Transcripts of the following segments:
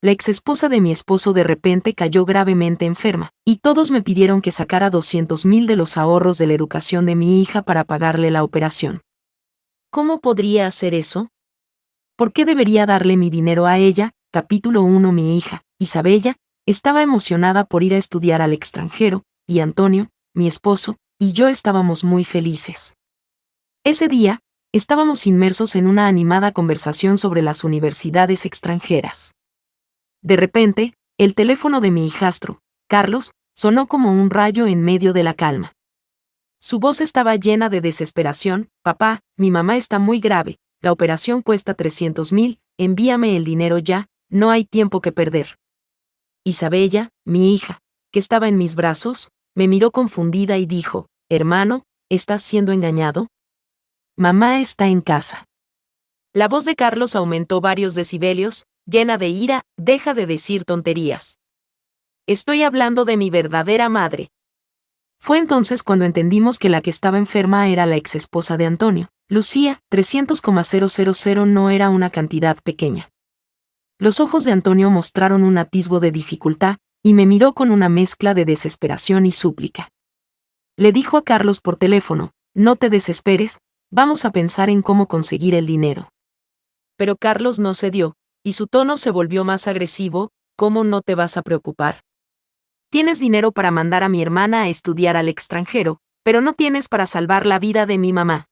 la exesposa de mi esposo de repente cayó gravemente enferma, y todos me pidieron que sacara 200,000 de los ahorros de la educación de mi hija para pagarle la operación. ¿Cómo podría hacer eso? ¿Por qué debería darle mi dinero a ella? Capítulo 1. Mi hija, Isabella, estaba emocionada por ir a estudiar al extranjero, y Antonio, mi esposo, y yo estábamos muy felices. Ese día, estábamos inmersos en una animada conversación sobre las universidades extranjeras. De repente, el teléfono de mi hijastro, Carlos, sonó como un rayo en medio de la calma. Su voz estaba llena de desesperación. Papá, mi mamá está muy grave, la operación cuesta 300,000, envíame el dinero ya, no hay tiempo que perder. Isabella, mi hija, que estaba en mis brazos, me miró confundida y dijo, hermano, ¿estás siendo engañado? Mamá está en casa. La voz de Carlos aumentó varios decibelios, llena de ira. Deja de decir tonterías. Estoy hablando de mi verdadera madre. Fue entonces cuando entendimos que la que estaba enferma era la exesposa de Antonio, Lucía. 300,000 no era una cantidad pequeña. Los ojos de Antonio mostraron un atisbo de dificultad, y me miró con una mezcla de desesperación y súplica. Le dijo a Carlos por teléfono, no te desesperes, vamos a pensar en cómo conseguir el dinero. Pero Carlos no cedió, y su tono se volvió más agresivo. ¿Cómo no te vas a preocupar? Tienes dinero para mandar a mi hermana a estudiar al extranjero, pero no tienes para salvar la vida de mi mamá.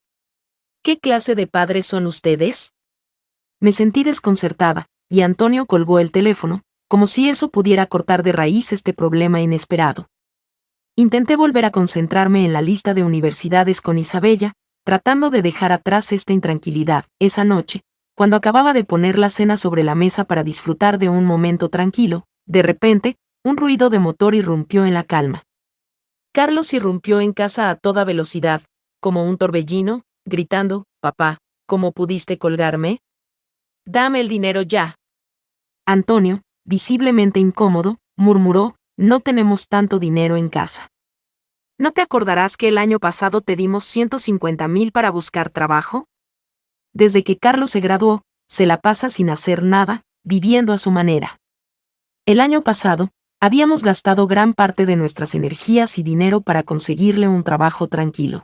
¿Qué clase de padres son ustedes? Me sentí desconcertada, y Antonio colgó el teléfono, como si eso pudiera cortar de raíz este problema inesperado. Intenté volver a concentrarme en la lista de universidades con Isabella, tratando de dejar atrás esta intranquilidad. Esa noche, cuando acababa de poner la cena sobre la mesa para disfrutar de un momento tranquilo, de repente, un ruido de motor irrumpió en la calma. Carlos irrumpió en casa a toda velocidad, como un torbellino, gritando, papá, ¿cómo pudiste colgarme? Dame el dinero ya. Antonio, visiblemente incómodo, murmuró, no tenemos tanto dinero en casa. ¿No te acordarás que el año pasado te dimos 150,000 para buscar trabajo? Desde que Carlos se graduó, se la pasa sin hacer nada, viviendo a su manera. El año pasado, habíamos gastado gran parte de nuestras energías y dinero para conseguirle un trabajo tranquilo.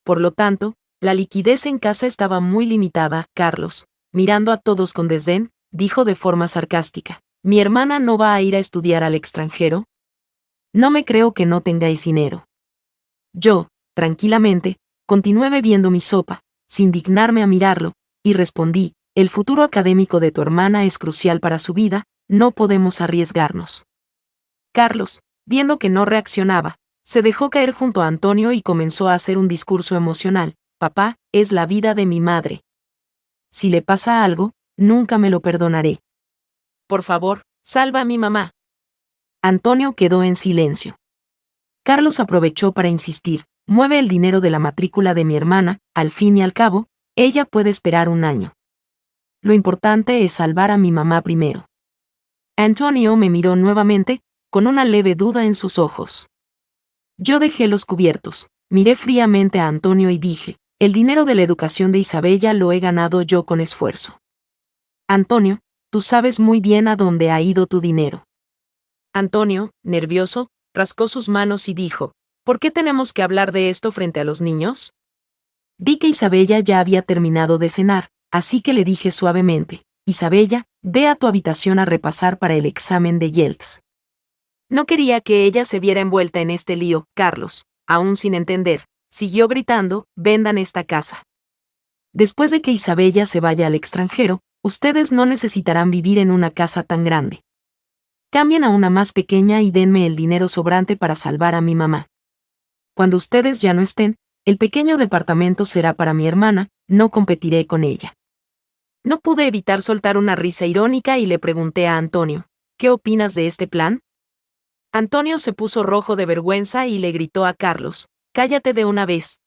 Por lo tanto, la liquidez en casa estaba muy limitada. Carlos, mirando a todos con desdén, dijo de forma sarcástica, ¿mi hermana no va a ir a estudiar al extranjero? No me creo que no tengáis dinero. Yo, tranquilamente, continué bebiendo mi sopa, sin dignarme a mirarlo, y respondí, el futuro académico de tu hermana es crucial para su vida, no podemos arriesgarnos. Carlos, viendo que no reaccionaba, se dejó caer junto a Antonio y comenzó a hacer un discurso emocional. Papá, es la vida de mi madre. Si le pasa algo, nunca me lo perdonaré. Por favor, salva a mi mamá. Antonio quedó en silencio. Carlos aprovechó para insistir, mueve el dinero de la matrícula de mi hermana, al fin y al cabo, ella puede esperar un año. Lo importante es salvar a mi mamá primero. Antonio me miró nuevamente, con una leve duda en sus ojos. Yo dejé los cubiertos, miré fríamente a Antonio y dije, el dinero de la educación de Isabella lo he ganado yo con esfuerzo. Antonio, tú sabes muy bien a dónde ha ido tu dinero. Antonio, nervioso, rascó sus manos y dijo, ¿por qué tenemos que hablar de esto frente a los niños? Vi que Isabella ya había terminado de cenar, así que le dije suavemente, Isabella, ve a tu habitación a repasar para el examen de IELTS. No quería que ella se viera envuelta en este lío. Carlos, aún sin entender, siguió gritando, vendan esta casa. Después de que Isabella se vaya al extranjero, ustedes no necesitarán vivir en una casa tan grande. Cambien a una más pequeña y denme el dinero sobrante para salvar a mi mamá. Cuando ustedes ya no estén, el pequeño departamento será para mi hermana, no competiré con ella. No pude evitar soltar una risa irónica y le pregunté a Antonio, ¿qué opinas de este plan? Antonio se puso rojo de vergüenza y le gritó a Carlos, cállate de una vez.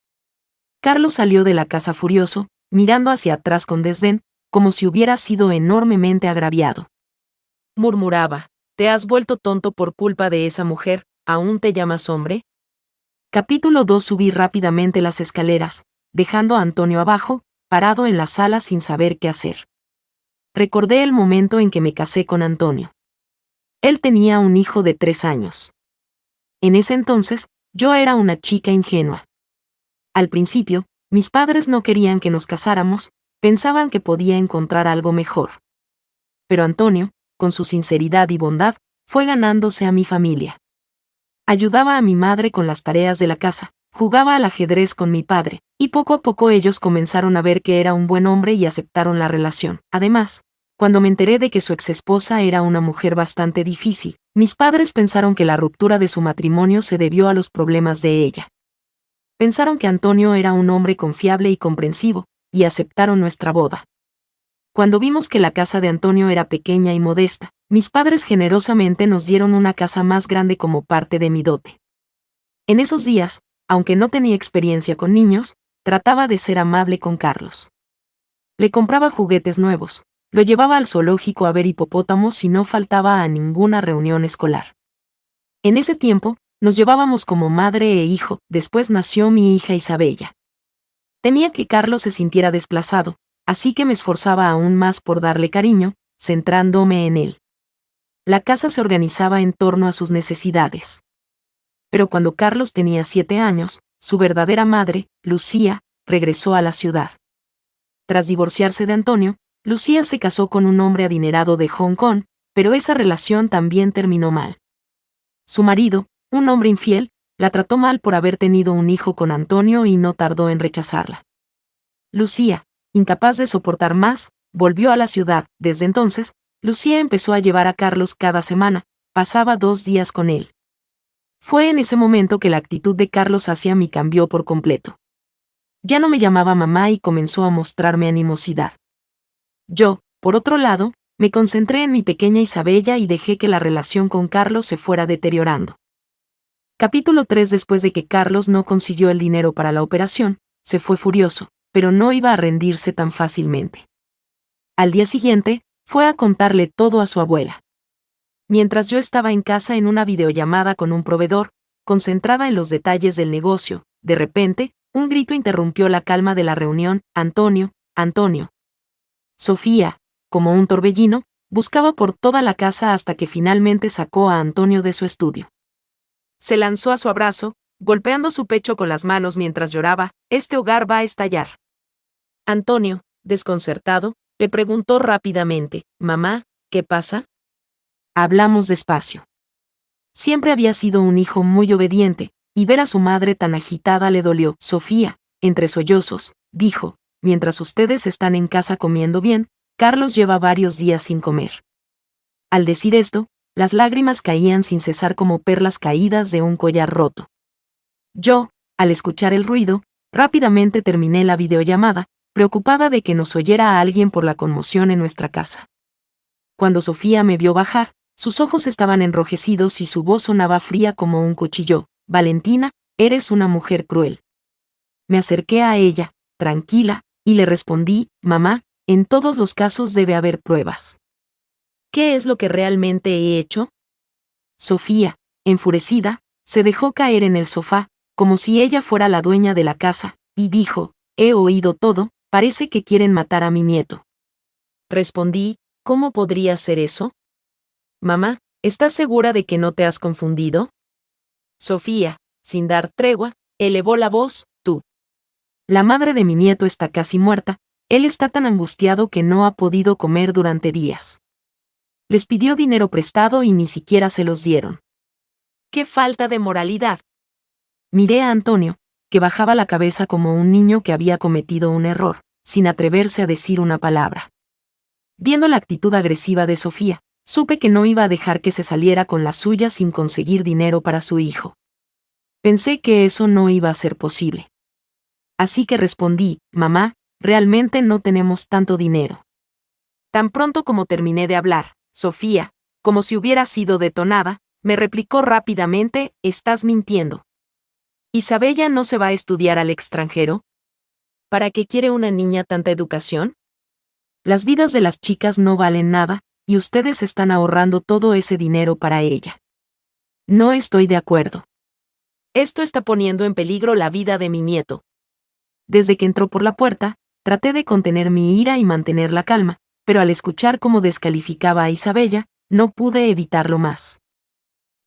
Carlos salió de la casa furioso, mirando hacia atrás con desdén, como si hubiera sido enormemente agraviado. Murmuraba, ¿te has vuelto tonto por culpa de esa mujer? ¿Aún te llamas hombre? Capítulo 2. Subí rápidamente las escaleras, dejando a Antonio abajo, parado en la sala sin saber qué hacer. recordé el momento en que me casé con Antonio. Él tenía un hijo de 3 años. En ese entonces, yo era una chica ingenua. Al principio, mis padres no querían que nos casáramos, pensaban que podía encontrar algo mejor. Pero Antonio, con su sinceridad y bondad, fue ganándose a mi familia. Ayudaba a mi madre con las tareas de la casa, jugaba al ajedrez con mi padre, y poco a poco ellos comenzaron a ver que era un buen hombre y aceptaron la relación. Además, cuando me enteré de que su exesposa era una mujer bastante difícil, mis padres pensaron que la ruptura de su matrimonio se debió a los problemas de ella. Pensaron que Antonio era un hombre confiable y comprensivo, y aceptaron nuestra boda. Cuando vimos que la casa de Antonio era pequeña y modesta, mis padres generosamente nos dieron una casa más grande como parte de mi dote. En esos días, aunque no tenía experiencia con niños, trataba de ser amable con Carlos. Le compraba juguetes nuevos, lo llevaba al zoológico a ver hipopótamos y no faltaba a ninguna reunión escolar. En ese tiempo, nos llevábamos como madre e hijo, después nació mi hija Isabella. Temía que Carlos se sintiera desplazado, así que me esforzaba aún más por darle cariño, centrándome en él. La casa se organizaba en torno a sus necesidades. Pero cuando Carlos tenía 7 años, su verdadera madre, Lucía, regresó a la ciudad. Tras divorciarse de Antonio, Lucía se casó con un hombre adinerado de Hong Kong, pero esa relación también terminó mal. Su marido, un hombre infiel, la trató mal por haber tenido un hijo con Antonio y no tardó en rechazarla. Lucía, incapaz de soportar más, volvió a la ciudad. Desde entonces, Lucía empezó a llevar a Carlos cada semana, pasaba 2 días con él. Fue en ese momento que la actitud de Carlos hacia mí cambió por completo. Ya no me llamaba mamá y comenzó a mostrarme animosidad. Yo, por otro lado, me concentré en mi pequeña Isabella y dejé que la relación con Carlos se fuera deteriorando. Capítulo 3. Después de que Carlos no consiguió el dinero para la operación, se fue furioso, pero no iba a rendirse tan fácilmente. Al día siguiente, fue a contarle todo a su abuela. Mientras yo estaba en casa en una videollamada con un proveedor, concentrada en los detalles del negocio, de repente, un grito interrumpió la calma de la reunión. Antonio, Antonio. Sofía, como un torbellino, buscaba por toda la casa hasta que finalmente sacó a Antonio de su estudio. Se lanzó a su abrazo, golpeando su pecho con las manos mientras lloraba. Este hogar va a estallar. Antonio, desconcertado, le preguntó rápidamente, «Mamá, ¿qué pasa?» Hablamos despacio. Siempre había sido un hijo muy obediente, y ver a su madre tan agitada le dolió. Sofía, entre sollozos, dijo, «Mientras ustedes están en casa comiendo bien, Carlos lleva varios días sin comer». Al decir esto, las lágrimas caían sin cesar como perlas caídas de un collar roto. Yo, al escuchar el ruido, rápidamente terminé la videollamada, preocupada de que nos oyera a alguien por la conmoción en nuestra casa. Cuando Sofía me vio bajar, sus ojos estaban enrojecidos y su voz sonaba fría como un cuchillo. «Valentina, eres una mujer cruel». Me acerqué a ella, tranquila, y le respondí, «Mamá, en todos los casos debe haber pruebas». «¿Qué es lo que realmente he hecho?» Sofía, enfurecida, se dejó caer en el sofá, como si ella fuera la dueña de la casa, y dijo, «He oído todo, parece que quieren matar a mi nieto». Respondí, «¿Cómo podría ser eso?» «Mamá, ¿estás segura de que no te has confundido?» Sofía, sin dar tregua, elevó la voz, «Tú. La madre de mi nieto está casi muerta, él está tan angustiado que no ha podido comer durante días. Les pidió dinero prestado y ni siquiera se los dieron. ¡Qué falta de moralidad!». Miré a Antonio, que bajaba la cabeza como un niño que había cometido un error, sin atreverse a decir una palabra. Viendo la actitud agresiva de Sofía, supe que no iba a dejar que se saliera con la suya sin conseguir dinero para su hijo. Pensé que eso no iba a ser posible. Así que respondí, «Mamá, realmente no tenemos tanto dinero». Tan pronto como terminé de hablar, Sofía, como si hubiera sido detonada, me replicó rápidamente, «Estás mintiendo. ¿Isabella no se va a estudiar al extranjero? ¿Para qué quiere una niña tanta educación? Las vidas de las chicas no valen nada, y ustedes están ahorrando todo ese dinero para ella». No estoy de acuerdo. Esto está poniendo en peligro la vida de mi nieto. Desde que entró por la puerta, traté de contener mi ira y mantener la calma, pero al escuchar cómo descalificaba a Isabella, no pude evitarlo más.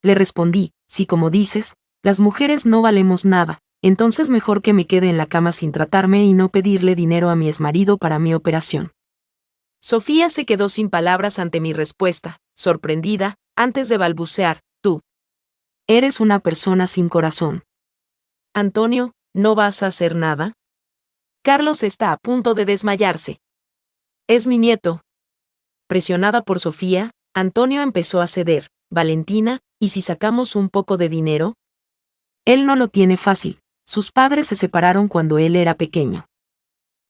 Le respondí, si como dices, las mujeres no valemos nada, entonces mejor que me quede en la cama sin tratarme y no pedirle dinero a mi exmarido para mi operación. Sofía se quedó sin palabras ante mi respuesta, sorprendida, antes de balbucear, tú. Eres una persona sin corazón. Antonio, ¿no vas a hacer nada? Carlos está a punto de desmayarse. Es mi nieto. Presionada por Sofía, Antonio empezó a ceder. Valentina, ¿y si sacamos un poco de dinero? Él no lo tiene fácil. Sus padres se separaron cuando él era pequeño.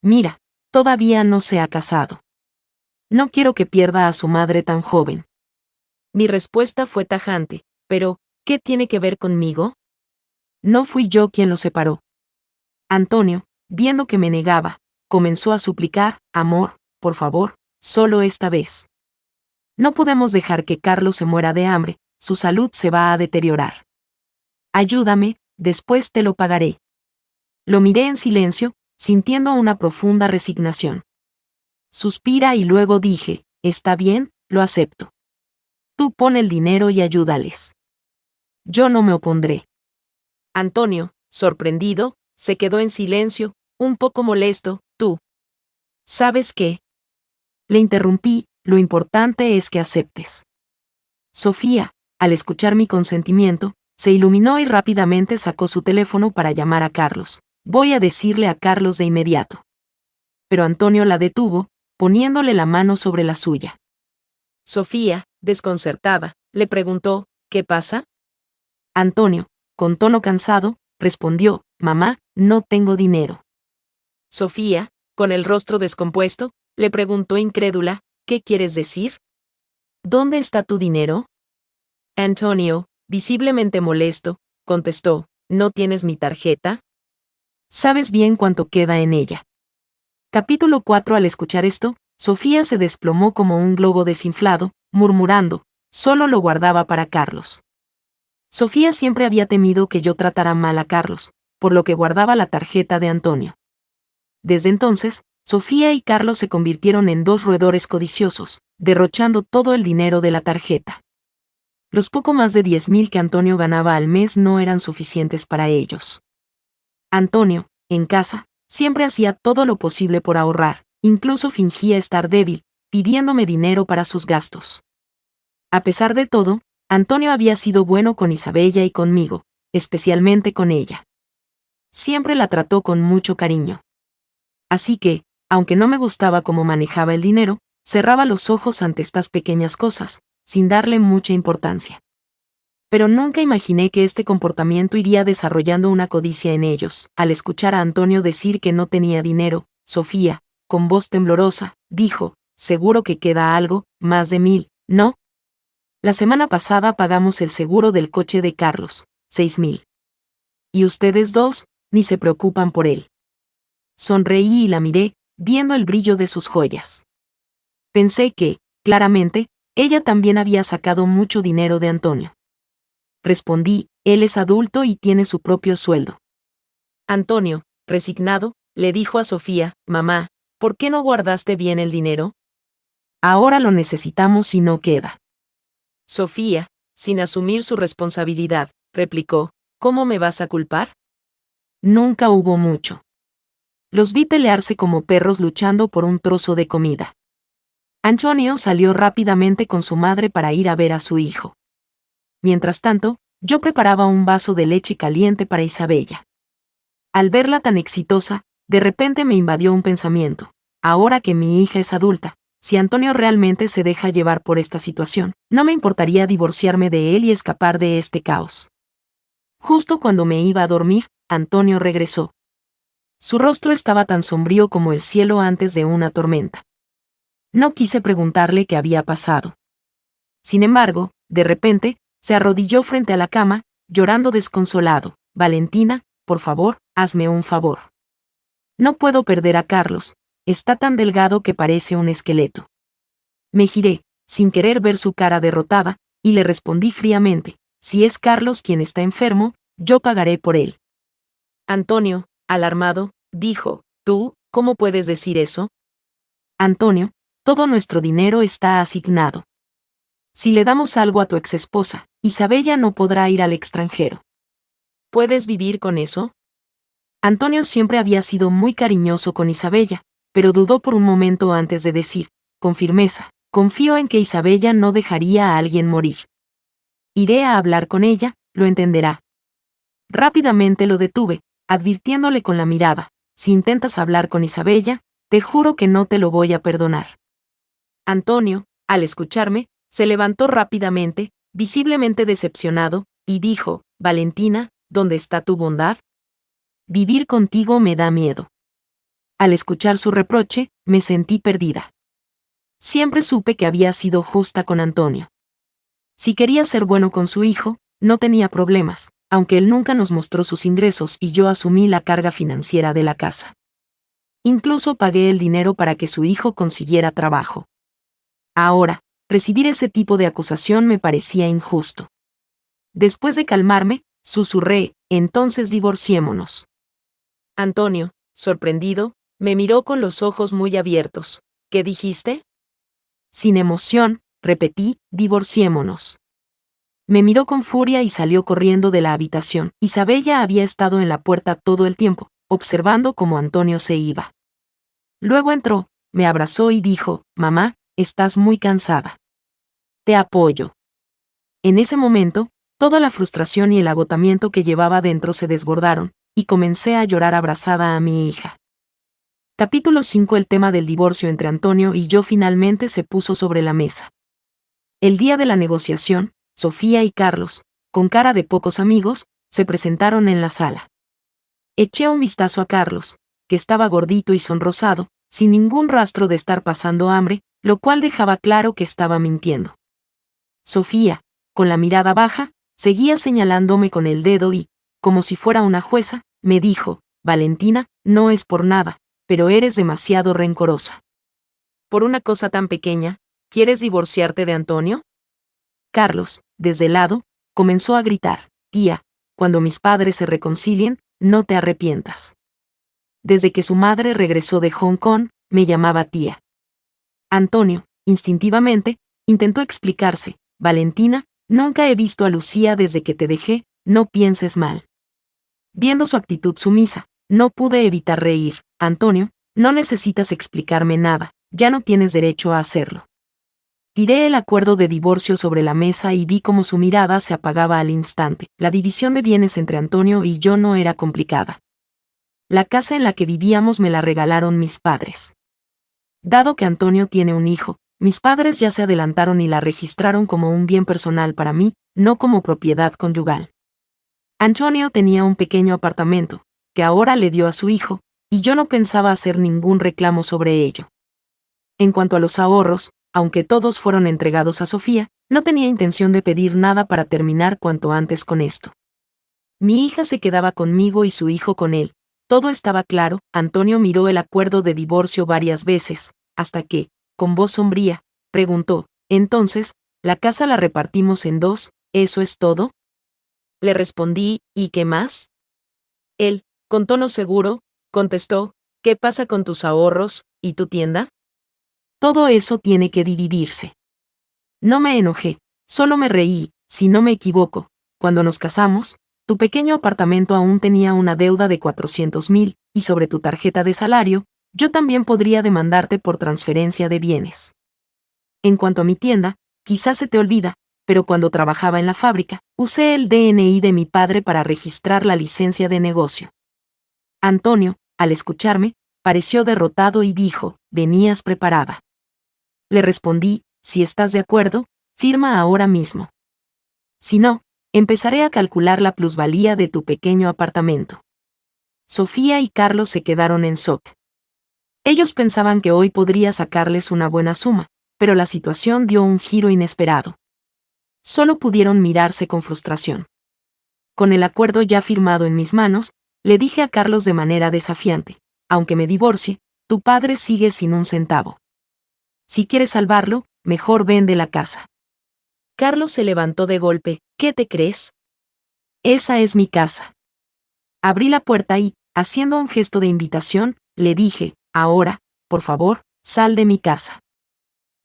Mira, todavía no se ha casado. No quiero que pierda a su madre tan joven. Mi respuesta fue tajante, pero, ¿qué tiene que ver conmigo? No fui yo quien lo separó. Antonio, viendo que me negaba, comenzó a suplicar, amor, por favor, solo esta vez. No podemos dejar que Carlos se muera de hambre, su salud se va a deteriorar. Ayúdame, después te lo pagaré. Lo miré en silencio, sintiendo una profunda resignación. Suspira y luego dije, está bien, lo acepto. Tú pon el dinero y ayúdales. Yo no me opondré. Antonio, sorprendido, se quedó en silencio, un poco molesto, tú. ¿Sabes qué? Le interrumpí, lo importante es que aceptes. Sofía, al escuchar mi consentimiento, se iluminó y rápidamente sacó su teléfono para llamar a Carlos. Voy a decirle a Carlos de inmediato. Pero Antonio la detuvo, poniéndole la mano sobre la suya. Sofía, desconcertada, le preguntó, ¿qué pasa? Antonio, con tono cansado, respondió, mamá, no tengo dinero. Sofía, con el rostro descompuesto, le preguntó incrédula, ¿qué quieres decir? ¿Dónde está tu dinero? Antonio, visiblemente molesto, contestó, ¿no tienes mi tarjeta? Sabes bien cuánto queda en ella. Capítulo 4. Al escuchar esto, Sofía se desplomó como un globo desinflado, murmurando, solo lo guardaba para Carlos. Sofía siempre había temido que yo tratara mal a Carlos, por lo que guardaba la tarjeta de Antonio. Desde entonces, Sofía y Carlos se convirtieron en dos roedores codiciosos, derrochando todo el dinero de la tarjeta. Los poco más de 10,000 que Antonio ganaba al mes no eran suficientes para ellos. Antonio, en casa, siempre hacía todo lo posible por ahorrar, incluso fingía estar débil, pidiéndome dinero para sus gastos. A pesar de todo, Antonio había sido bueno con Isabella y conmigo, especialmente con ella. Siempre la trató con mucho cariño. Así que, aunque no me gustaba cómo manejaba el dinero, cerraba los ojos ante estas pequeñas cosas, sin darle mucha importancia. Pero nunca imaginé que este comportamiento iría desarrollando una codicia en ellos. Al escuchar a Antonio decir que no tenía dinero, Sofía, con voz temblorosa, dijo, seguro que queda algo, más de 1,000, ¿no? La semana pasada pagamos el seguro del coche de Carlos, 6,000. Y ustedes dos, ni se preocupan por él. Sonreí y la miré, viendo el brillo de sus joyas. Pensé que, claramente, ella también había sacado mucho dinero de Antonio. Respondí, él es adulto y tiene su propio sueldo. Antonio, resignado, le dijo a Sofía, mamá, ¿por qué no guardaste bien el dinero? Ahora lo necesitamos y no queda. Sofía, sin asumir su responsabilidad, replicó, ¿cómo me vas a culpar? Nunca hubo mucho. Los vi pelearse como perros luchando por un trozo de comida. Antonio salió rápidamente con su madre para ir a ver a su hijo. Mientras tanto, yo preparaba un vaso de leche caliente para Isabella. Al verla tan exitosa, de repente me invadió un pensamiento. Ahora que mi hija es adulta, si Antonio realmente se deja llevar por esta situación, no me importaría divorciarme de él y escapar de este caos. Justo cuando me iba a dormir, Antonio regresó. Su rostro estaba tan sombrío como el cielo antes de una tormenta. No quise preguntarle qué había pasado. Sin embargo, de repente, se arrodilló frente a la cama, llorando desconsolado. Valentina, por favor, hazme un favor. No puedo perder a Carlos, está tan delgado que parece un esqueleto. Me giré, sin querer ver su cara derrotada, y le respondí fríamente, si es Carlos quien está enfermo, yo pagaré por él. Antonio, alarmado, dijo, ¿tú, cómo puedes decir eso? Antonio, todo nuestro dinero está asignado. Si le damos algo a tu exesposa, Isabella no podrá ir al extranjero. ¿Puedes vivir con eso? Antonio siempre había sido muy cariñoso con Isabella, pero dudó por un momento antes de decir, con firmeza, confío en que Isabella no dejaría a alguien morir. Iré a hablar con ella, lo entenderá. Rápidamente lo detuve, advirtiéndole con la mirada, si intentas hablar con Isabella, te juro que no te lo voy a perdonar. Antonio, al escucharme, se levantó rápidamente, visiblemente decepcionado, y dijo, Valentina, ¿dónde está tu bondad? Vivir contigo me da miedo. Al escuchar su reproche, me sentí perdida. Siempre supe que había sido justa con Antonio. Si quería ser bueno con su hijo, no tenía problemas, aunque él nunca nos mostró sus ingresos y yo asumí la carga financiera de la casa. Incluso pagué el dinero para que su hijo consiguiera trabajo. Ahora, recibir ese tipo de acusación me parecía injusto. Después de calmarme, susurré, entonces divorciémonos. Antonio, sorprendido, me miró con los ojos muy abiertos. ¿Qué dijiste? Sin emoción, repetí, divorciémonos. Me miró con furia y salió corriendo de la habitación. Isabella había estado en la puerta todo el tiempo, observando cómo Antonio se iba. Luego entró, me abrazó y dijo, mamá, estás muy cansada. Te apoyo. En ese momento, toda la frustración y el agotamiento que llevaba dentro se desbordaron, y comencé a llorar abrazada a mi hija. Capítulo 5. El tema del divorcio entre Antonio y yo finalmente se puso sobre la mesa. El día de la negociación, Sofía y Carlos, con cara de pocos amigos, se presentaron en la sala. Eché un vistazo a Carlos, que estaba gordito y sonrosado, sin ningún rastro de estar pasando hambre, lo cual dejaba claro que estaba mintiendo. Sofía, con la mirada baja, seguía señalándome con el dedo y, como si fuera una jueza, me dijo, Valentina, no es por nada, pero eres demasiado rencorosa. ¿Por una cosa tan pequeña, quieres divorciarte de Antonio? Carlos, desde el lado, comenzó a gritar, tía, cuando mis padres se reconcilien, no te arrepientas. Desde que su madre regresó de Hong Kong, me llamaba tía. Antonio, instintivamente, intentó explicarse, Valentina, nunca he visto a Lucía desde que te dejé, no pienses mal. Viendo su actitud sumisa, no pude evitar reír, Antonio, no necesitas explicarme nada, ya no tienes derecho a hacerlo. Tiré el acuerdo de divorcio sobre la mesa y vi cómo su mirada se apagaba al instante. La división de bienes entre Antonio y yo no era complicada. La casa en la que vivíamos me la regalaron mis padres. Dado que Antonio tiene un hijo, mis padres ya se adelantaron y la registraron como un bien personal para mí, no como propiedad conyugal. Antonio tenía un pequeño apartamento, que ahora le dio a su hijo, y yo no pensaba hacer ningún reclamo sobre ello. En cuanto a los ahorros, aunque todos fueron entregados a Sofía, no tenía intención de pedir nada para terminar cuanto antes con esto. Mi hija se quedaba conmigo y su hijo con él. Todo estaba claro. Antonio miró el acuerdo de divorcio varias veces, hasta que, con voz sombría, preguntó, entonces, ¿la casa la repartimos en dos, eso es todo? Le respondí, ¿y qué más? Él, con tono seguro, contestó, ¿qué pasa con tus ahorros, y tu tienda? Todo eso tiene que dividirse. No me enojé, solo me reí, si no me equivoco, cuando nos casamos, tu pequeño apartamento aún tenía una deuda de 400,000, y sobre tu tarjeta de salario, yo también podría demandarte por transferencia de bienes. En cuanto a mi tienda, quizás se te olvida, pero cuando trabajaba en la fábrica, usé el DNI de mi padre para registrar la licencia de negocio. Antonio, al escucharme, pareció derrotado y dijo, ¿venías preparada? Le respondí, si estás de acuerdo, firma ahora mismo. Si no, empezaré a calcular la plusvalía de tu pequeño apartamento. Sofía y Carlos se quedaron en shock. Ellos pensaban que hoy podría sacarles una buena suma, pero la situación dio un giro inesperado. Solo pudieron mirarse con frustración. Con el acuerdo ya firmado en mis manos, le dije a Carlos de manera desafiante, aunque me divorcie, tu padre sigue sin un centavo. Si quieres salvarlo, mejor vende la casa. Carlos se levantó de golpe, ¿qué te crees? Esa es mi casa. Abrí la puerta y, haciendo un gesto de invitación, le dije, ahora, por favor, sal de mi casa.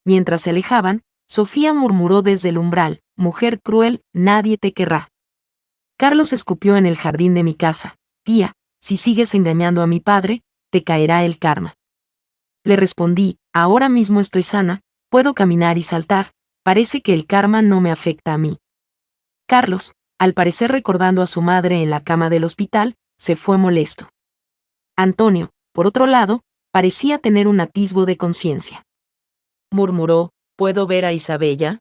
Mientras se alejaban, Sofía murmuró desde el umbral: «Mujer cruel, nadie te querrá». Carlos escupió en el jardín de mi casa: «Tía, si sigues engañando a mi padre, te caerá el karma». Le respondí: «Ahora mismo estoy sana, puedo caminar y saltar, parece que el karma no me afecta a mí». Carlos, al parecer recordando a su madre en la cama del hospital, se fue molesto. Antonio, por otro lado, parecía tener un atisbo de conciencia. Murmuró: «¿Puedo ver a Isabella?».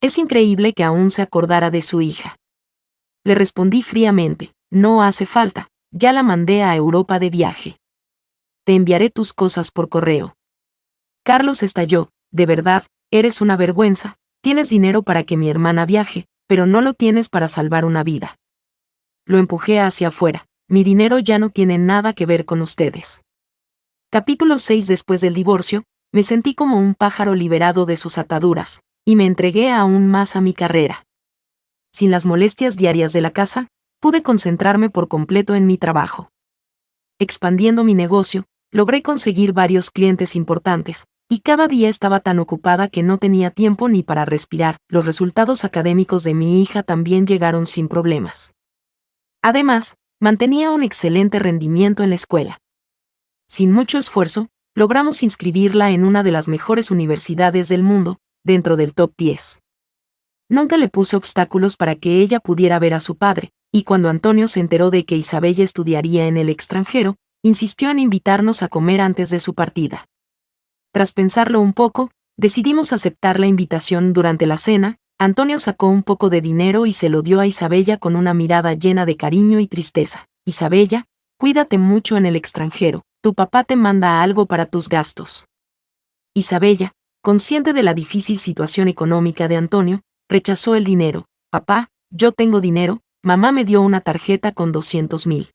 Es increíble que aún se acordara de su hija. Le respondí fríamente: «No hace falta, ya la mandé a Europa de viaje. Te enviaré tus cosas por correo». Carlos estalló: «De verdad, eres una vergüenza, tienes dinero para que mi hermana viaje, pero no lo tienes para salvar una vida». Lo empujé hacia afuera: «Mi dinero ya no tiene nada que ver con ustedes». Capítulo 6. Después del divorcio, me sentí como un pájaro liberado de sus ataduras, y me entregué aún más a mi carrera. Sin las molestias diarias de la casa, pude concentrarme por completo en mi trabajo. Expandiendo mi negocio, logré conseguir varios clientes importantes, y cada día estaba tan ocupada que no tenía tiempo ni para respirar. Los resultados académicos de mi hija también llegaron sin problemas. Además, mantenía un excelente rendimiento en la escuela. Sin mucho esfuerzo, logramos inscribirla en una de las mejores universidades del mundo, dentro del top 10. Nunca le puse obstáculos para que ella pudiera ver a su padre, y cuando Antonio se enteró de que Isabella estudiaría en el extranjero, insistió en invitarnos a comer antes de su partida. Tras pensarlo un poco, decidimos aceptar la invitación. Durante la cena, Antonio sacó un poco de dinero y se lo dio a Isabella con una mirada llena de cariño y tristeza. «Isabella, cuídate mucho en el extranjero, tu papá te manda algo para tus gastos». Isabella, consciente de la difícil situación económica de Antonio, rechazó el dinero. «Papá, yo tengo dinero, mamá me dio una tarjeta con 200,000».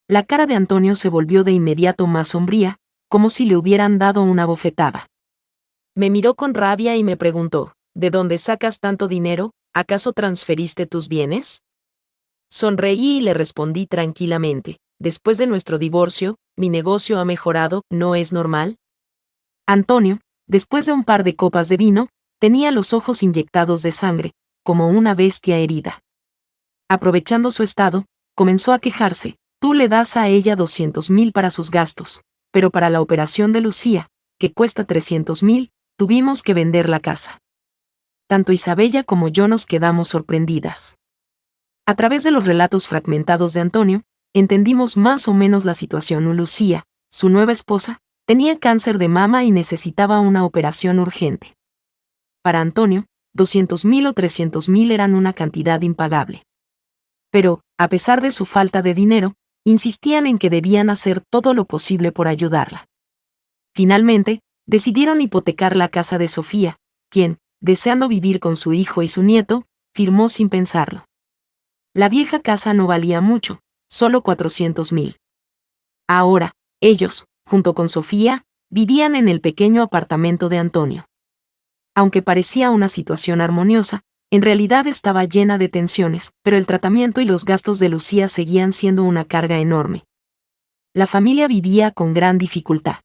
La cara de Antonio se volvió de inmediato más sombría, como si le hubieran dado una bofetada. Me miró con rabia y me preguntó: «¿De dónde sacas tanto dinero? ¿Acaso transferiste tus bienes?». Sonreí y le respondí tranquilamente: «Después de nuestro divorcio, mi negocio ha mejorado, ¿no es normal?». Antonio, después de un par de copas de vino, tenía los ojos inyectados de sangre, como una bestia herida. Aprovechando su estado, comenzó a quejarse: «Tú le das a ella 200,000 para sus gastos, pero para la operación de Lucía, que cuesta 300,000, tuvimos que vender la casa». Tanto Isabella como yo nos quedamos sorprendidas. A través de los relatos fragmentados de Antonio, entendimos más o menos la situación. Lucía, su nueva esposa, tenía cáncer de mama y necesitaba una operación urgente. Para Antonio, 200,000 o 300,000 eran una cantidad impagable. Pero, a pesar de su falta de dinero, insistían en que debían hacer todo lo posible por ayudarla. Finalmente, decidieron hipotecar la casa de Sofía, quien, deseando vivir con su hijo y su nieto, firmó sin pensarlo. La vieja casa no valía mucho, solo 400,000. Ahora, ellos, junto con Sofía, vivían en el pequeño apartamento de Antonio. Aunque parecía una situación armoniosa, en realidad estaba llena de tensiones, pero el tratamiento y los gastos de Lucía seguían siendo una carga enorme. La familia vivía con gran dificultad.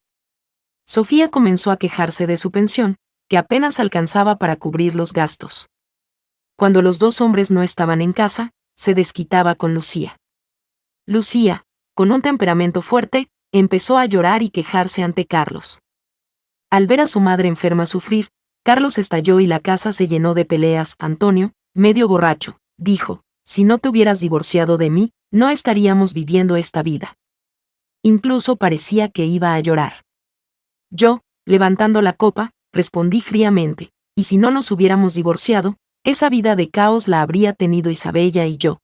Sofía comenzó a quejarse de su pensión, que apenas alcanzaba para cubrir los gastos. Cuando los dos hombres no estaban en casa, se desquitaba con Lucía. Lucía, con un temperamento fuerte, empezó a llorar y quejarse ante Carlos. Al ver a su madre enferma sufrir, Carlos estalló y la casa se llenó de peleas. «Antonio, medio borracho», dijo, «si no te hubieras divorciado de mí, no estaríamos viviendo esta vida». Incluso parecía que iba a llorar. Yo, levantando la copa, respondí fríamente: «Y si no nos hubiéramos divorciado, esa vida de caos la habría tenido Isabella y yo».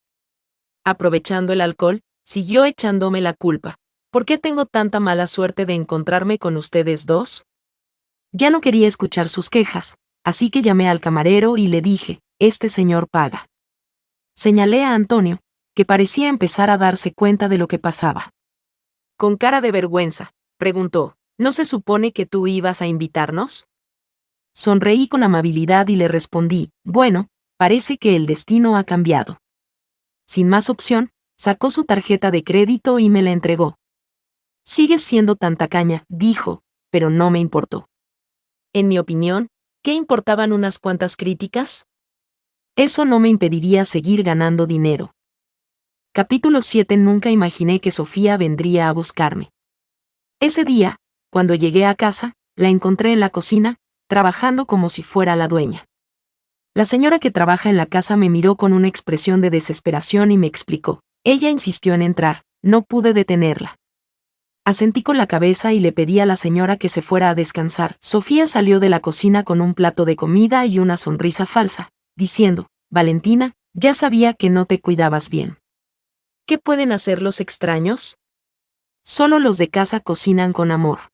Aprovechando el alcohol, siguió echándome la culpa: «¿Por qué tengo tanta mala suerte de encontrarme con ustedes dos?». Ya no quería escuchar sus quejas, así que llamé al camarero y le dije: «Este señor paga». Señalé a Antonio, que parecía empezar a darse cuenta de lo que pasaba. Con cara de vergüenza, preguntó: «¿No se supone que tú ibas a invitarnos?». Sonreí con amabilidad y le respondí: «Bueno, parece que el destino ha cambiado». Sin más opción, sacó su tarjeta de crédito y me la entregó. «Sigues siendo tan tacaña», dijo, pero no me importó. En mi opinión, ¿qué importaban unas cuantas críticas? Eso no me impediría seguir ganando dinero. Capítulo 7. Nunca imaginé que Sofía vendría a buscarme. Ese día, cuando llegué a casa, la encontré en la cocina, trabajando como si fuera la dueña. La señora que trabaja en la casa me miró con una expresión de desesperación y me explicó. Ella insistió en entrar, no pude detenerla. Asentí con la cabeza y le pedí a la señora que se fuera a descansar. Sofía salió de la cocina con un plato de comida y una sonrisa falsa, diciendo, Valentina, ya sabía que no te cuidabas bien. ¿Qué pueden hacer los extraños? Solo los de casa cocinan con amor.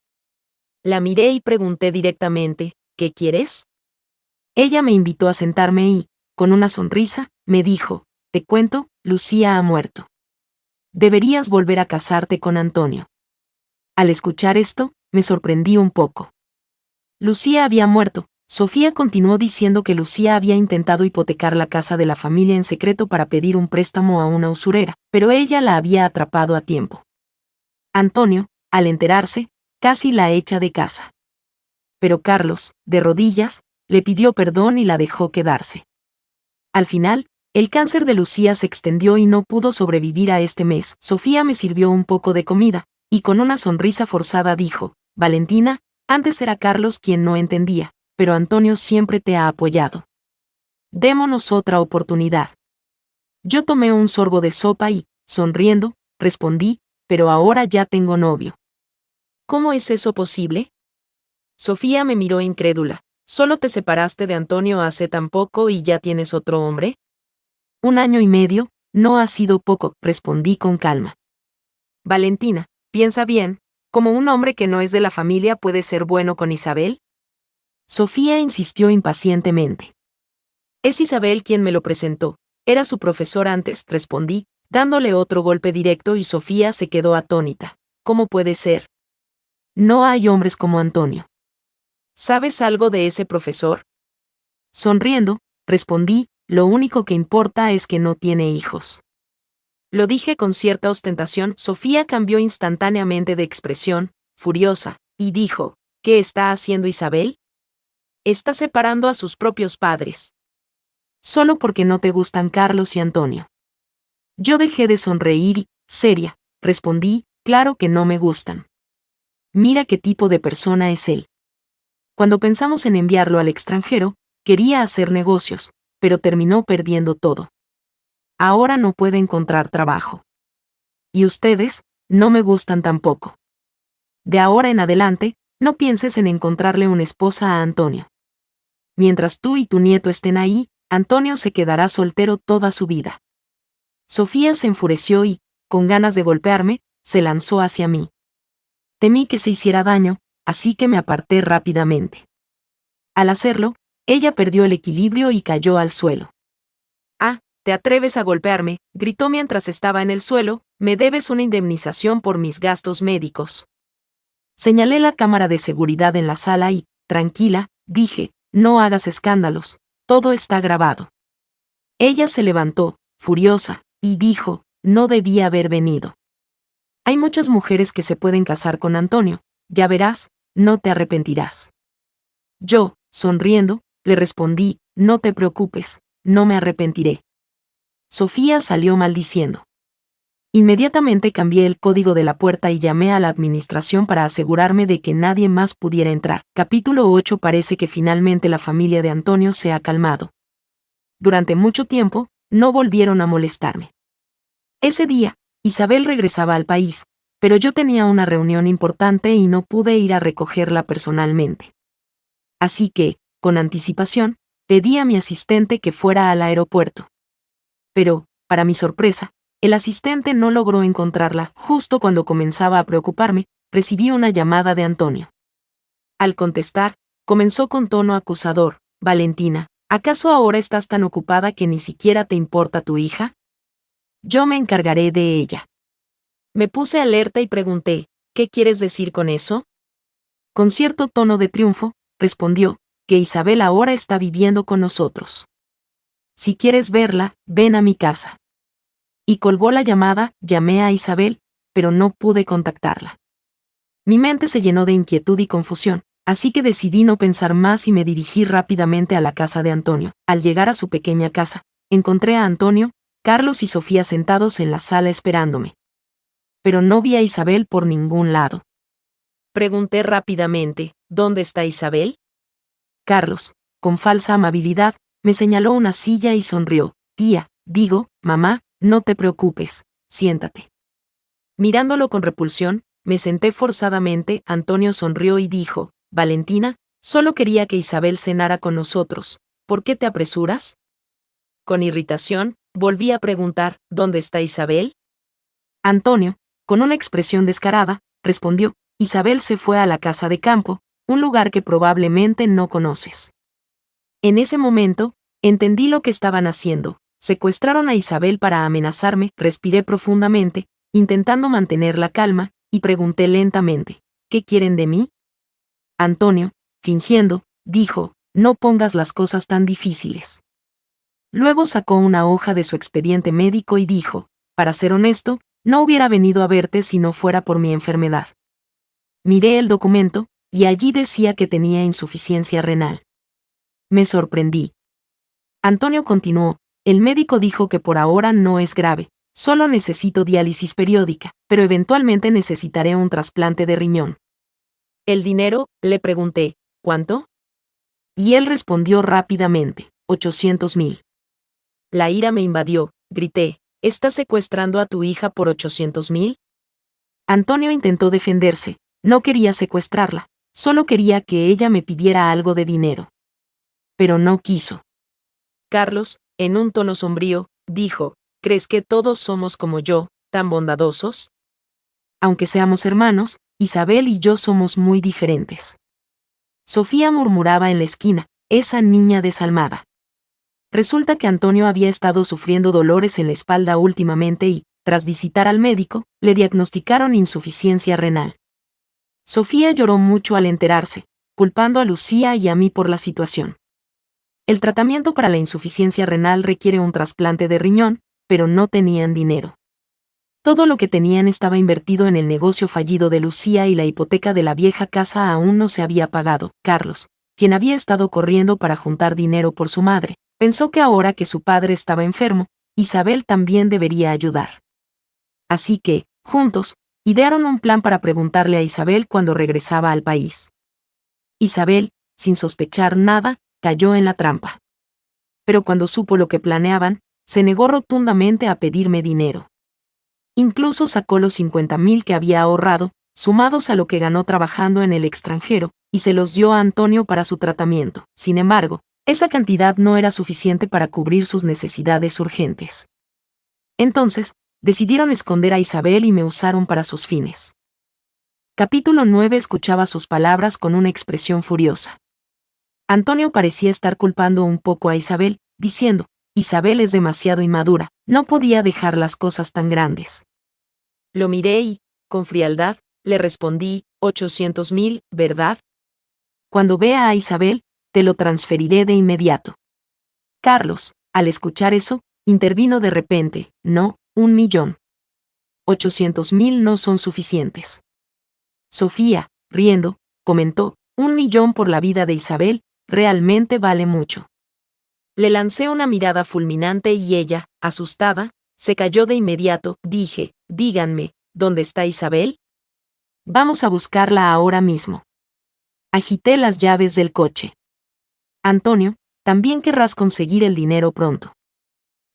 La miré y pregunté directamente, ¿qué quieres? Ella me invitó a sentarme y, con una sonrisa, me dijo, te cuento, Lucía ha muerto. Deberías volver a casarte con Antonio. Al escuchar esto, me sorprendí un poco. Lucía había muerto. Sofía continuó diciendo que Lucía había intentado hipotecar la casa de la familia en secreto para pedir un préstamo a una usurera, pero ella la había atrapado a tiempo. Antonio, al enterarse, casi la echa de casa. Pero Carlos, de rodillas, le pidió perdón y la dejó quedarse. Al final, el cáncer de Lucía se extendió y no pudo sobrevivir a este mes. Sofía me sirvió un poco de comida, y con una sonrisa forzada dijo, Valentina, antes era Carlos quien no entendía, pero Antonio siempre te ha apoyado. Démonos otra oportunidad. Yo tomé un sorbo de sopa y, sonriendo, respondí, pero ahora ya tengo novio. ¿Cómo es eso posible? Sofía me miró incrédula. ¿Solo te separaste de Antonio hace tan poco y ya tienes otro hombre? 1 año y medio, no ha sido poco, respondí con calma. Valentina, piensa bien, ¿cómo un hombre que no es de la familia puede ser bueno con Isabel? Sofía insistió impacientemente. Es Isabel quien me lo presentó. Era su profesor antes, respondí, dándole otro golpe directo y Sofía se quedó atónita. ¿Cómo puede ser? No hay hombres como Antonio. ¿Sabes algo de ese profesor? Sonriendo, respondí, lo único que importa es que no tiene hijos. Lo dije con cierta ostentación. Sofía cambió instantáneamente de expresión, furiosa, y dijo, ¿qué está haciendo Isabel? Está separando a sus propios padres. Solo porque no te gustan Carlos y Antonio. Yo dejé de sonreír y, seria, respondí, claro que no me gustan. Mira qué tipo de persona es él. Cuando pensamos en enviarlo al extranjero, quería hacer negocios, pero terminó perdiendo todo. Ahora no puede encontrar trabajo. Y ustedes, no me gustan tampoco. De ahora en adelante, no pienses en encontrarle una esposa a Antonio. Mientras tú y tu nieto estén ahí, Antonio se quedará soltero toda su vida. Sofía se enfureció y, con ganas de golpearme, se lanzó hacia mí. Temí que se hiciera daño, así que me aparté rápidamente. Al hacerlo, ella perdió el equilibrio y cayó al suelo. «Ah, ¿te atreves a golpearme?», gritó mientras estaba en el suelo, «me debes una indemnización por mis gastos médicos». Señalé la cámara de seguridad en la sala y, tranquila, dije, «No hagas escándalos, todo está grabado». Ella se levantó, furiosa, y dijo, «No debía haber venido. Hay muchas mujeres que se pueden casar con Antonio, ya verás, no te arrepentirás». Yo, sonriendo, le respondí, «No te preocupes, no me arrepentiré». Sofía salió maldiciendo. Inmediatamente cambié el código de la puerta y llamé a la administración para asegurarme de que nadie más pudiera entrar. Capítulo 8. Parece que finalmente la familia de Antonio se ha calmado. Durante mucho tiempo, no volvieron a molestarme. Ese día, Isabel regresaba al país, pero yo tenía una reunión importante y no pude ir a recogerla personalmente. Así que, con anticipación, pedí a mi asistente que fuera al aeropuerto. Pero, para mi sorpresa, el asistente no logró encontrarla. Justo cuando comenzaba a preocuparme, recibí una llamada de Antonio. Al contestar, comenzó con tono acusador, «Valentina, ¿acaso ahora estás tan ocupada que ni siquiera te importa tu hija? Yo me encargaré de ella». Me puse alerta y pregunté, «¿Qué quieres decir con eso?». Con cierto tono de triunfo, respondió, «Que Isabel ahora está viviendo con nosotros. Si quieres verla, ven a mi casa». Y colgó la llamada. Llamé a Isabel, pero no pude contactarla. Mi mente se llenó de inquietud y confusión, Así que decidí no pensar más y me dirigí rápidamente a la casa de Antonio. Al llegar a su pequeña casa, encontré a Antonio, Carlos y Sofía sentados en la sala esperándome. Pero no vi a Isabel por ningún lado. Pregunté rápidamente, ¿dónde está Isabel? Carlos, con falsa amabilidad, me señaló una silla y sonrió. Mamá, no te preocupes, siéntate. Mirándolo con repulsión, me senté forzadamente. Antonio sonrió y dijo, Valentina, solo quería que Isabel cenara con nosotros, ¿por qué te apresuras? Con irritación, volví a preguntar, ¿dónde está Isabel? Antonio, con una expresión descarada, respondió, Isabel se fue a la casa de campo, un lugar que probablemente no conoces. En ese momento, entendí lo que estaban haciendo. Secuestraron a Isabel para amenazarme. Respiré profundamente, intentando mantener la calma, y pregunté lentamente, ¿qué quieren de mí? Antonio, fingiendo, dijo, no pongas las cosas tan difíciles. Luego sacó una hoja de su expediente médico y dijo, para ser honesto, no hubiera venido a verte si no fuera por mi enfermedad. Miré el documento, y allí decía que tenía insuficiencia renal. Me sorprendí. Antonio continuó, el médico dijo que por ahora no es grave, solo necesito diálisis periódica, pero eventualmente necesitaré un trasplante de riñón. ¿El dinero? Le pregunté, ¿cuánto? Y él respondió rápidamente, 800,000. La ira me invadió, grité, ¿estás secuestrando a tu hija por 800,000? Antonio intentó defenderse, no quería secuestrarla, solo quería que ella me pidiera algo de dinero. Pero no quiso. Carlos, en un tono sombrío, dijo, ¿crees que todos somos como yo, tan bondadosos? Aunque seamos hermanos, Isabel y yo somos muy diferentes. Sofía murmuraba en la esquina, esa niña desalmada. Resulta que Antonio había estado sufriendo dolores en la espalda últimamente y, tras visitar al médico, le diagnosticaron insuficiencia renal. Sofía lloró mucho al enterarse, culpando a Lucía y a mí por la situación. El tratamiento para la insuficiencia renal requiere un trasplante de riñón, pero no tenían dinero. Todo lo que tenían estaba invertido en el negocio fallido de Lucía y la hipoteca de la vieja casa aún no se había pagado. Carlos, quien había estado corriendo para juntar dinero por su madre, pensó que ahora que su padre estaba enfermo, Isabel también debería ayudar. Así que, juntos, idearon un plan para preguntarle a Isabel cuando regresaba al país. Isabel, sin sospechar nada, cayó en la trampa. Pero cuando supo lo que planeaban, se negó rotundamente a pedirme dinero. Incluso sacó los 50,000 que había ahorrado, sumados a lo que ganó trabajando en el extranjero, y se los dio a Antonio para su tratamiento. Sin embargo, esa cantidad no era suficiente para cubrir sus necesidades urgentes. Entonces, decidieron esconder a Isabel y me usaron para sus fines. Capítulo 9. Escuchaba sus palabras con una expresión furiosa. Antonio parecía estar culpando un poco a Isabel, diciendo, Isabel es demasiado inmadura, no podía dejar las cosas tan grandes. Lo miré y, con frialdad, le respondí, 800,000, ¿verdad? Cuando vea a Isabel, te lo transferiré de inmediato. Carlos, al escuchar eso, intervino de repente, no, 1,000,000. 800,000 no son suficientes. Sofía, riendo, comentó, 1,000,000 por la vida de Isabel, realmente vale mucho. Le lancé una mirada fulminante y ella, asustada, se cayó de inmediato. Dije, díganme, ¿dónde está Isabel? Vamos a buscarla ahora mismo. Agité las llaves del coche. Antonio, también querrás conseguir el dinero pronto.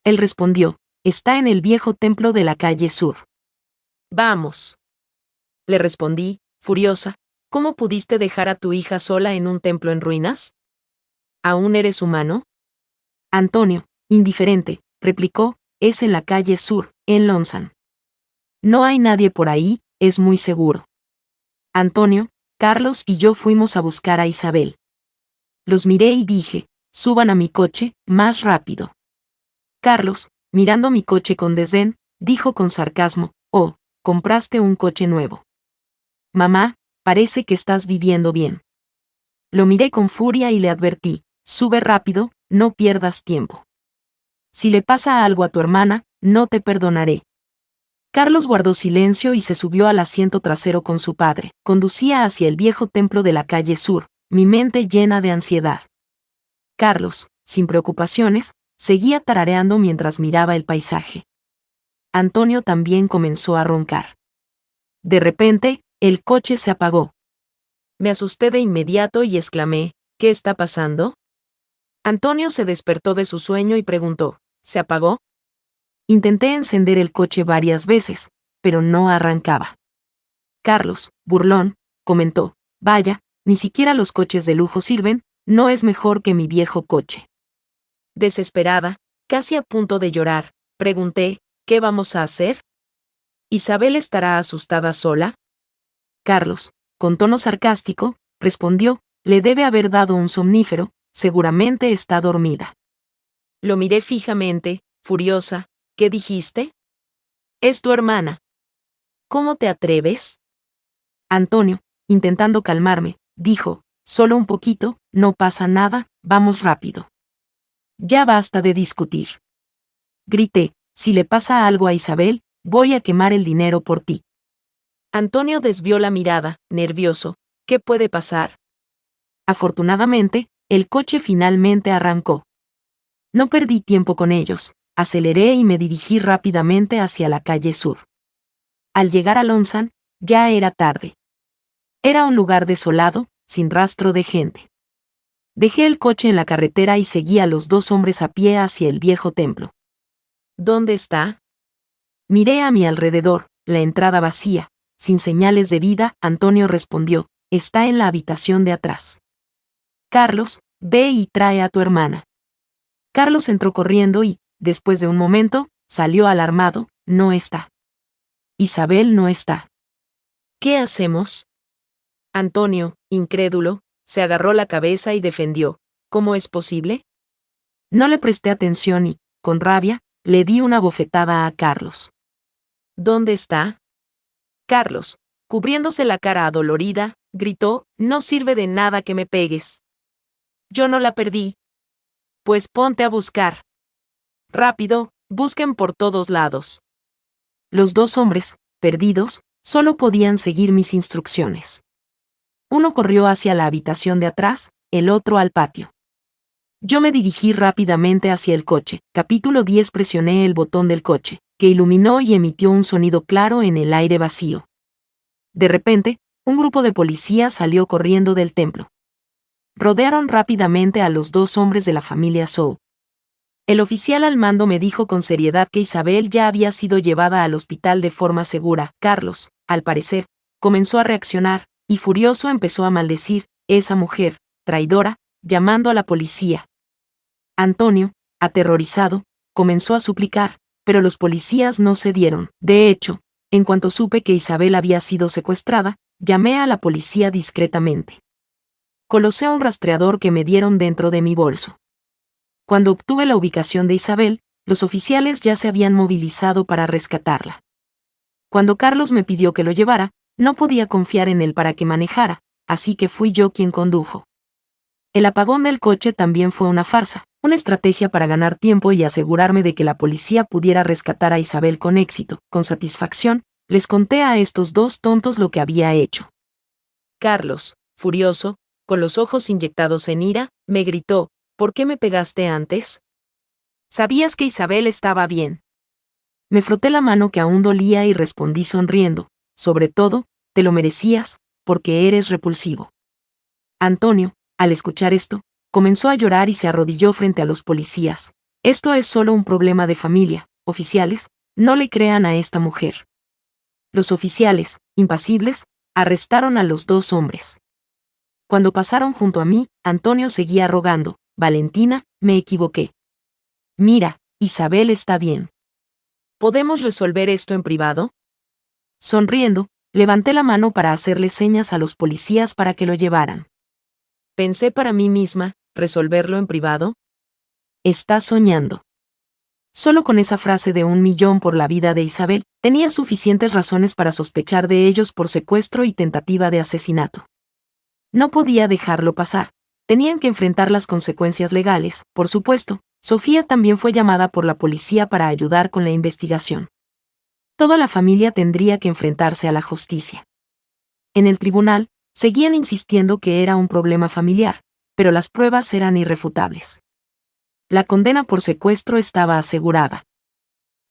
Él respondió, está en el viejo templo de la calle Sur. Vamos. Le respondí, furiosa, ¿cómo pudiste dejar a tu hija sola en un templo en ruinas? ¿Aún eres humano? Antonio, indiferente, replicó, es en la calle Sur, en Lonsan. No hay nadie por ahí, es muy seguro. Antonio, Carlos y yo fuimos a buscar a Isabel. Los miré y dije, suban a mi coche, más rápido. Carlos, mirando mi coche con desdén, dijo con sarcasmo, oh, compraste un coche nuevo. Mamá, parece que estás viviendo bien. Lo miré con furia y le advertí, sube rápido, no pierdas tiempo. Si le pasa algo a tu hermana, no te perdonaré. Carlos guardó silencio y se subió al asiento trasero con su padre. Conducía hacia el viejo templo de la calle Sur, mi mente llena de ansiedad. Carlos, sin preocupaciones, seguía tarareando mientras miraba el paisaje. Antonio también comenzó a roncar. De repente, el coche se apagó. Me asusté de inmediato y exclamé, ¿qué está pasando? Antonio se despertó de su sueño y preguntó, ¿se apagó? Intenté encender el coche varias veces, pero no arrancaba. Carlos, burlón, comentó, vaya, ni siquiera los coches de lujo sirven, no es mejor que mi viejo coche. Desesperada, casi a punto de llorar, pregunté, ¿qué vamos a hacer? ¿Isabel estará asustada sola? Carlos, con tono sarcástico, respondió, le debe haber dado un somnífero, seguramente está dormida. Lo miré fijamente, furiosa. ¿Qué dijiste? Es tu hermana. ¿Cómo te atreves? Antonio, intentando calmarme, dijo, solo un poquito, no pasa nada, vamos rápido. Ya basta de discutir. Grité, si le pasa algo a Isabel, voy a quemar el dinero por ti. Antonio desvió la mirada, nervioso. ¿Qué puede pasar? Afortunadamente, el coche finalmente arrancó. No perdí tiempo con ellos, aceleré y me dirigí rápidamente hacia la calle Sur. Al llegar a Lonsan, ya era tarde. Era un lugar desolado, sin rastro de gente. Dejé el coche en la carretera y seguí a los dos hombres a pie hacia el viejo templo. ¿Dónde está? Miré a mi alrededor, la entrada vacía, sin señales de vida. Antonio respondió, está en la habitación de atrás. Carlos, ve y trae a tu hermana. Carlos entró corriendo y, después de un momento, salió alarmado, no está. Isabel no está. ¿Qué hacemos? Antonio, incrédulo, se agarró la cabeza y defendió, ¿cómo es posible? No le presté atención y, con rabia, le di una bofetada a Carlos. ¿Dónde está? Carlos, cubriéndose la cara adolorida, gritó, no sirve de nada que me pegues. Yo no la perdí. Pues ponte a buscar. Rápido, busquen por todos lados. Los dos hombres, perdidos, solo podían seguir mis instrucciones. Uno corrió hacia la habitación de atrás, el otro al patio. Yo me dirigí rápidamente hacia el coche. Capítulo 10. Presioné el botón del coche, que iluminó y emitió un sonido claro en el aire vacío. De repente, un grupo de policías salió corriendo del templo. Rodearon rápidamente a los dos hombres de la familia Zhou. El oficial al mando me dijo con seriedad que Isabel ya había sido llevada al hospital de forma segura. Carlos, al parecer, comenzó a reaccionar, y furioso empezó a maldecir, esa mujer, traidora, llamando a la policía. Antonio, aterrorizado, comenzó a suplicar, pero los policías no cedieron. De hecho, en cuanto supe que Isabel había sido secuestrada, llamé a la policía discretamente. Colocé un rastreador que me dieron dentro de mi bolso. Cuando obtuve la ubicación de Isabel, los oficiales ya se habían movilizado para rescatarla. Cuando Carlos me pidió que lo llevara, no podía confiar en él para que manejara, así que fui yo quien condujo. El apagón del coche también fue una farsa, una estrategia para ganar tiempo y asegurarme de que la policía pudiera rescatar a Isabel con éxito. Con satisfacción, les conté a estos dos tontos lo que había hecho. Carlos, furioso, con los ojos inyectados en ira, me gritó, ¿por qué me pegaste antes? Sabías que Isabel estaba bien. Me froté la mano que aún dolía y respondí sonriendo, sobre todo, te lo merecías, porque eres repulsivo. Antonio, al escuchar esto, comenzó a llorar y se arrodilló frente a los policías. Esto es solo un problema de familia, oficiales, no le crean a esta mujer. Los oficiales, impasibles, arrestaron a los dos hombres. Cuando pasaron junto a mí, Antonio seguía rogando, Valentina, me equivoqué. Mira, Isabel está bien. ¿Podemos resolver esto en privado? Sonriendo, levanté la mano para hacerle señas a los policías para que lo llevaran. Pensé para mí misma, ¿resolverlo en privado? Estás soñando. Solo con esa frase de 1.000.000 por la vida de Isabel, tenía suficientes razones para sospechar de ellos por secuestro y tentativa de asesinato. No podía dejarlo pasar. Tenían que enfrentar las consecuencias legales, por supuesto. Sofía también fue llamada por la policía para ayudar con la investigación. Toda la familia tendría que enfrentarse a la justicia. En el tribunal, seguían insistiendo que era un problema familiar, pero las pruebas eran irrefutables. La condena por secuestro estaba asegurada.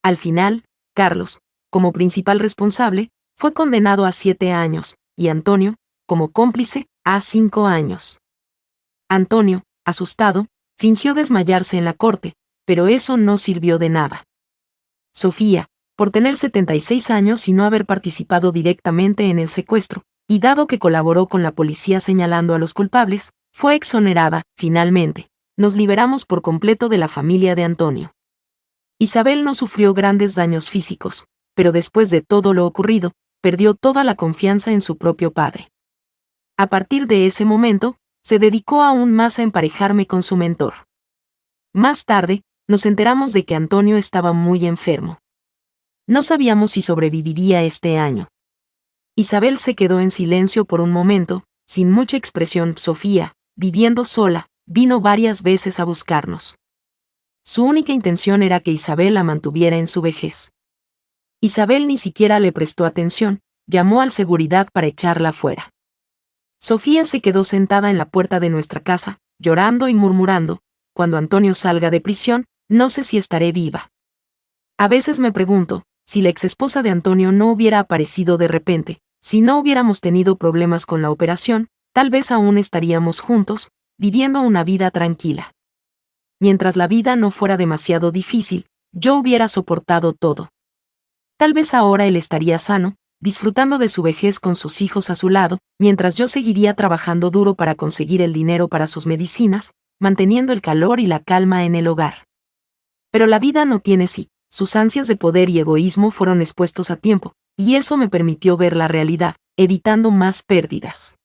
Al final, Carlos, como principal responsable, fue condenado a 7 años, y Antonio, como cómplice, a 5 años. Antonio, asustado, fingió desmayarse en la corte, pero eso no sirvió de nada. Sofía, por tener 76 años y no haber participado directamente en el secuestro, y dado que colaboró con la policía señalando a los culpables, fue exonerada. Finalmente, nos liberamos por completo de la familia de Antonio. Isabel no sufrió grandes daños físicos, pero después de todo lo ocurrido, perdió toda la confianza en su propio padre. A partir de ese momento, se dedicó aún más a emparejarme con su mentor. Más tarde, nos enteramos de que Antonio estaba muy enfermo. No sabíamos si sobreviviría este año. Isabel se quedó en silencio por un momento, sin mucha expresión. Sofía, viviendo sola, vino varias veces a buscarnos. Su única intención era que Isabel la mantuviera en su vejez. Isabel ni siquiera le prestó atención, llamó al seguridad para echarla fuera. Sofía se quedó sentada en la puerta de nuestra casa, llorando y murmurando: cuando Antonio salga de prisión, no sé si estaré viva. A veces me pregunto, si la exesposa de Antonio no hubiera aparecido de repente, si no hubiéramos tenido problemas con la operación, tal vez aún estaríamos juntos, viviendo una vida tranquila. Mientras la vida no fuera demasiado difícil, yo hubiera soportado todo. Tal vez ahora él estaría sano, disfrutando de su vejez con sus hijos a su lado, mientras yo seguiría trabajando duro para conseguir el dinero para sus medicinas, manteniendo el calor y la calma en el hogar. Pero la vida no tiene sí. Sus ansias de poder y egoísmo fueron expuestos a tiempo, y eso me permitió ver la realidad, evitando más pérdidas.